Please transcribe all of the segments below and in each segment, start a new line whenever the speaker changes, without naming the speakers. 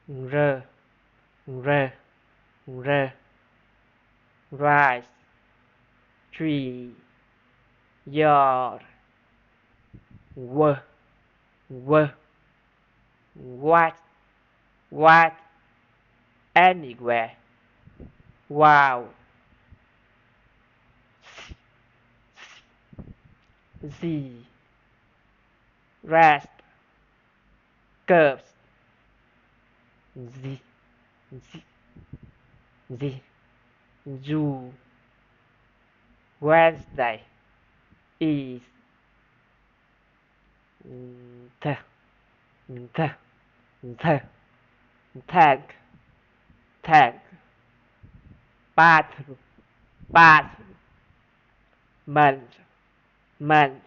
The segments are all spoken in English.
r r r rice tree yard w w what anywhere wow z rest curves z z z zoo Wednesday is th th th tag tag bathroom bathroom month month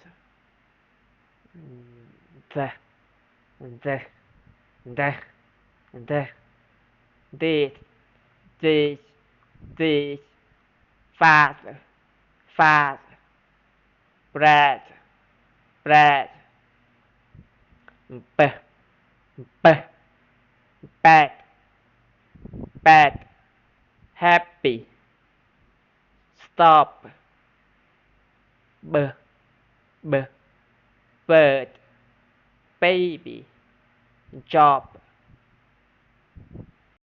the the the the this this this father father bread bread b b bad bad happy stop b b bird baby job